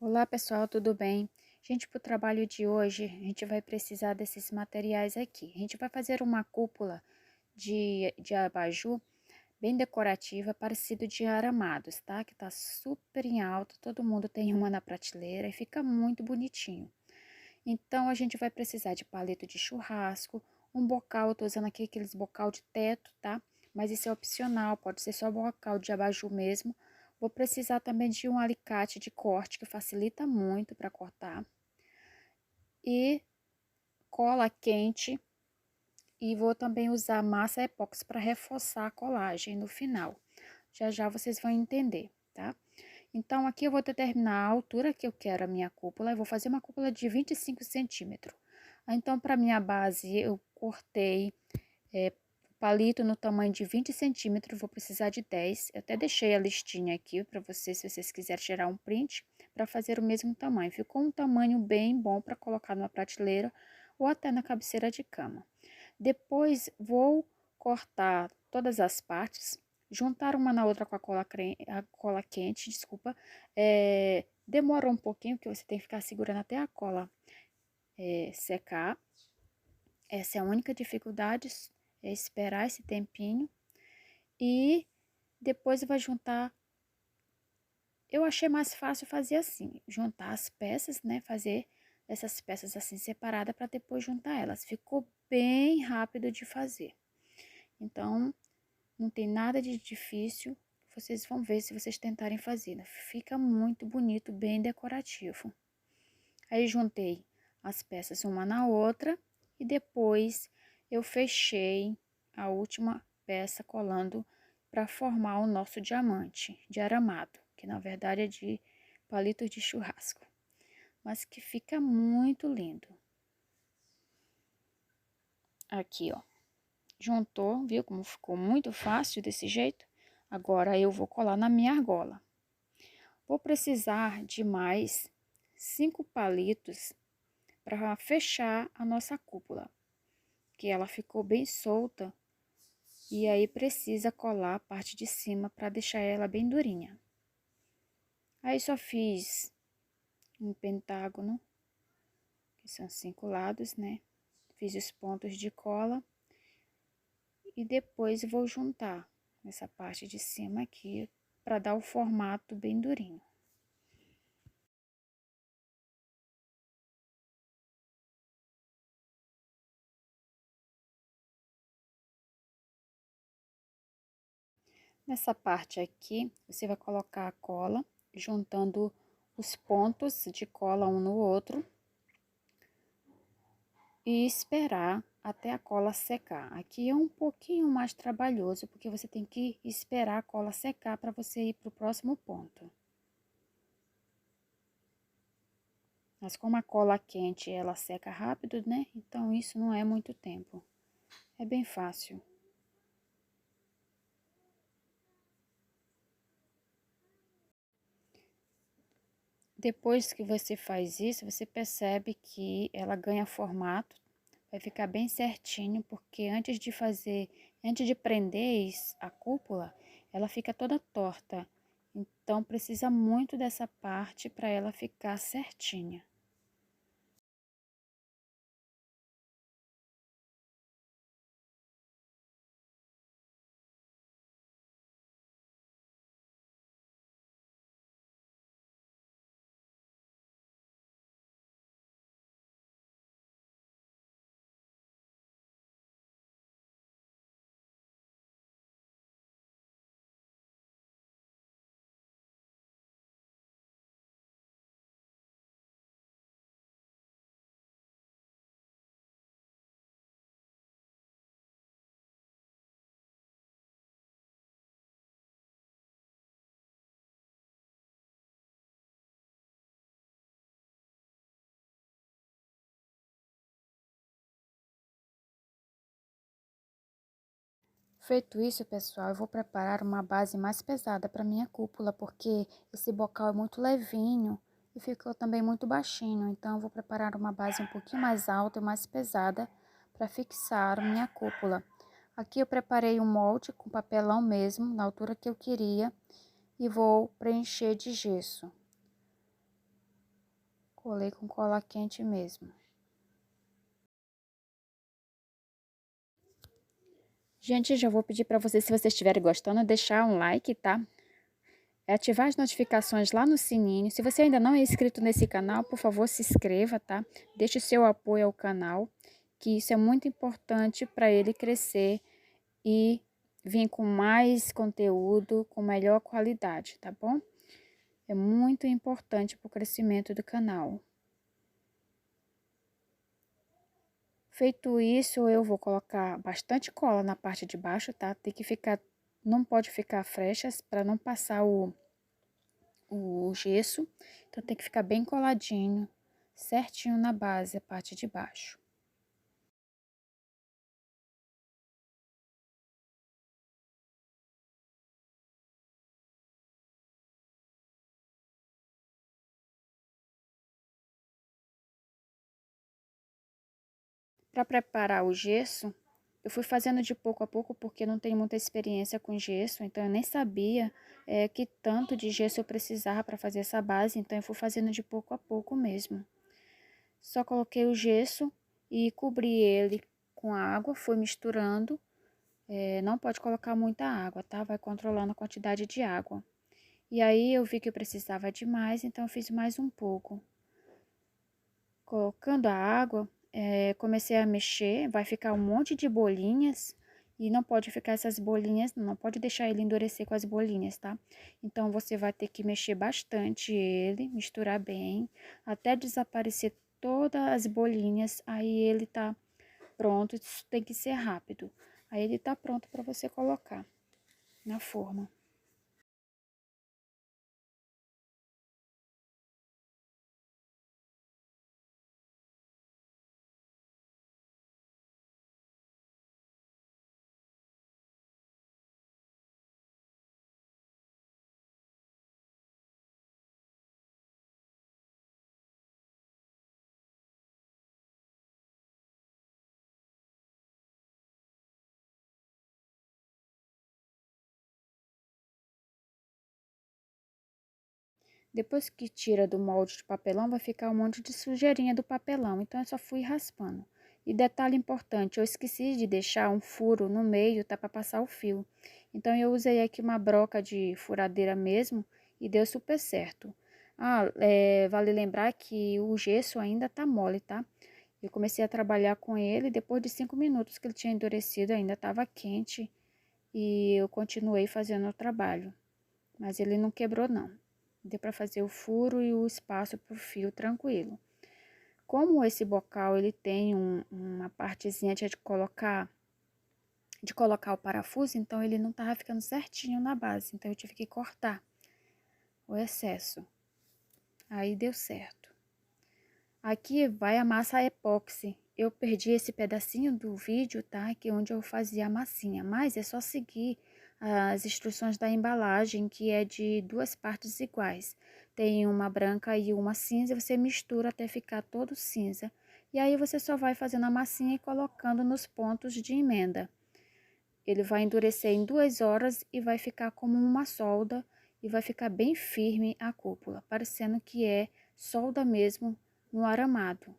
Olá pessoal, tudo bem? Gente, para o trabalho de hoje, a gente vai precisar desses materiais aqui. A gente vai fazer uma cúpula de abajur bem decorativa, parecido de aramados, tá? Que tá super em alta, todo mundo tem uma na prateleira e fica muito bonitinho. Então, a gente vai precisar de palito de churrasco, um bocal, eu tô usando aqui aqueles bocal de teto, tá? Mas isso é opcional, pode ser só bocal de abajur mesmo. Vou precisar também de um alicate de corte, que facilita muito para cortar. E cola quente. E vou também usar massa epóxi para reforçar a colagem no final. Já já vocês vão entender, tá? Então, aqui eu vou determinar a altura que eu quero a minha cúpula. Eu vou fazer uma cúpula de 25 centímetros. Então, para minha base, eu cortei palito no tamanho de 20 centímetros. Vou precisar de 10. Eu até deixei a listinha aqui para vocês, se vocês quiserem tirar um print, para fazer o mesmo tamanho. Ficou um tamanho bem bom para colocar numa prateleira ou até na cabeceira de cama. Depois, vou cortar todas as partes, juntar uma na outra com a cola quente, desculpa. Demora um pouquinho, que você tem que ficar segurando até a cola secar. Essa é a única dificuldade, é esperar esse tempinho. E depois vai juntar. Eu achei mais fácil fazer assim, juntar as peças, né? Fazer essas peças assim separadas para depois juntar elas. Ficou bem rápido de fazer. Então, não tem nada de difícil, vocês vão ver se vocês tentarem fazer, né? Fica muito bonito, bem decorativo. Aí, juntei as peças uma na outra e depois eu fechei a última peça colando para formar o nosso diamante de aramado, que na verdade é de palito de churrasco, mas que fica muito lindo. Aqui, ó. Juntou, viu como ficou muito fácil desse jeito? Agora eu vou colar na minha argola. Vou precisar de mais 5 palitos para fechar a nossa cúpula, que ela ficou bem solta e aí precisa colar a parte de cima para deixar ela bem durinha. Aí só fiz um pentágono, que são 5 lados, né? Fiz os pontos de cola e depois vou juntar essa parte de cima aqui para dar o formato bem durinho. Nessa parte aqui, você vai colocar a cola, juntando os pontos de cola um no outro e esperar até a cola secar. Aqui é um pouquinho mais trabalhoso, porque você tem que esperar a cola secar para você ir para o próximo ponto. Mas como a cola quente, ela seca rápido, né? Então, isso não é muito tempo. É bem fácil. Depois que você faz isso, você percebe que ela ganha formato, vai ficar bem certinho, porque antes de prender a cúpula, ela fica toda torta. Então, precisa muito dessa parte para ela ficar certinha. Feito isso, pessoal, eu vou preparar uma base mais pesada para minha cúpula, porque esse bocal é muito levinho e ficou também muito baixinho. Então, eu vou preparar uma base um pouquinho mais alta e mais pesada para fixar minha cúpula. Aqui eu preparei um molde com papelão mesmo, na altura que eu queria, e vou preencher de gesso. Colei com cola quente mesmo. Gente, já vou pedir para vocês, se vocês estiverem gostando, deixar um like, tá? Ativar as notificações lá no sininho. Se você ainda não é inscrito nesse canal, por favor, se inscreva, tá? Deixe o seu apoio ao canal, que isso é muito importante para ele crescer e vir com mais conteúdo, com melhor qualidade, tá bom? É muito importante para o crescimento do canal. Feito isso, eu vou colocar bastante cola na parte de baixo, tá? Tem que ficar, não pode ficar frechas para não passar o gesso. Então tem que ficar bem coladinho, certinho na base, a parte de baixo. Para preparar o gesso, eu fui fazendo de pouco a pouco porque não tenho muita experiência com gesso, então eu nem sabia que tanto de gesso eu precisava para fazer essa base, então eu fui fazendo de pouco a pouco mesmo. Só coloquei o gesso e cobri ele com água, fui misturando. Não pode colocar muita água, tá? Vai controlando a quantidade de água. E aí eu vi que eu precisava de mais, então eu fiz mais um pouco. Colocando a água, comecei a mexer, vai ficar um monte de bolinhas. E não pode ficar essas bolinhas, não pode deixar ele endurecer com as bolinhas, tá? Então, você vai ter que mexer bastante ele, misturar bem, até desaparecer todas as bolinhas, aí ele tá pronto, isso tem que ser rápido. Aí ele tá pronto para você colocar na forma. Depois que tira do molde de papelão, vai ficar um monte de sujeirinha do papelão, então eu só fui raspando. E detalhe importante, eu esqueci de deixar um furo no meio, tá, para passar o fio. Então eu usei aqui uma broca de furadeira mesmo e deu super certo. Vale lembrar que o gesso ainda tá mole, tá? Eu comecei a trabalhar com ele depois de 5 minutos que ele tinha endurecido, ainda estava quente e eu continuei fazendo o trabalho. Mas ele não quebrou não. Deu para fazer o furo e o espaço para o fio tranquilo. Como esse bocal ele tem uma partezinha de colocar o parafuso, então ele não tava ficando certinho na base, então eu tive que cortar o excesso. Aí deu certo. Aqui vai a massa epóxi. Eu perdi esse pedacinho do vídeo, tá? Que é onde eu fazia a massinha, mas é só seguir as instruções da embalagem, que é de 2 partes iguais. Tem uma branca e uma cinza, você mistura até ficar todo cinza. E aí você só vai fazendo a massinha e colocando nos pontos de emenda. Ele vai endurecer em 2 horas e vai ficar como uma solda e vai ficar bem firme a cúpula, parecendo que é solda mesmo no aramado.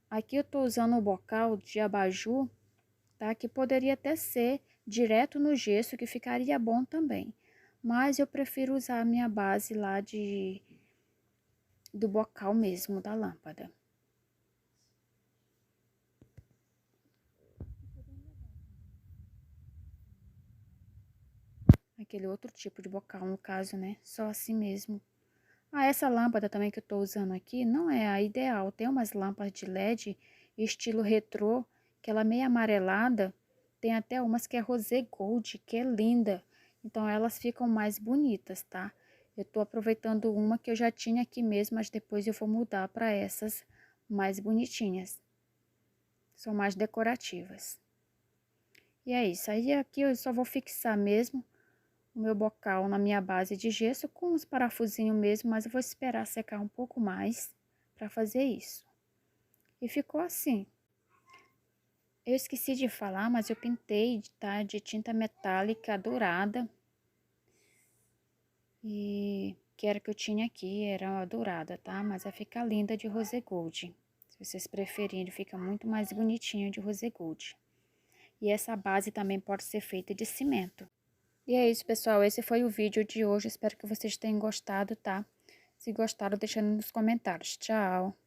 Aqui eu tô usando o bocal de abajur, tá? Que poderia até ser direto no gesso, que ficaria bom também. Mas eu prefiro usar a minha base lá do bocal mesmo, da lâmpada. Aquele outro tipo de bocal, no caso, né? Só assim mesmo. Essa lâmpada também que eu tô usando aqui não é a ideal. Tem umas lâmpadas de LED estilo retrô, que ela é meio amarelada. Tem até umas que é rosé gold, que é linda. Então elas ficam mais bonitas, tá? Eu tô aproveitando uma que eu já tinha aqui mesmo, mas depois eu vou mudar para essas mais bonitinhas. São mais decorativas. E é isso. Aí aqui eu só vou fixar mesmo o meu bocal na minha base de gesso com os parafusinhos mesmo, mas eu vou esperar secar um pouco mais para fazer isso. E ficou assim. Eu esqueci de falar, mas eu pintei, tá, de tinta metálica dourada. E que era que eu tinha aqui, era a dourada, tá? Mas vai ficar linda de rose gold. Se vocês preferirem, fica muito mais bonitinho de rose gold. E essa base também pode ser feita de cimento. E é isso, pessoal. Esse foi o vídeo de hoje. Espero que vocês tenham gostado, tá? Se gostaram, deixa nos comentários. Tchau!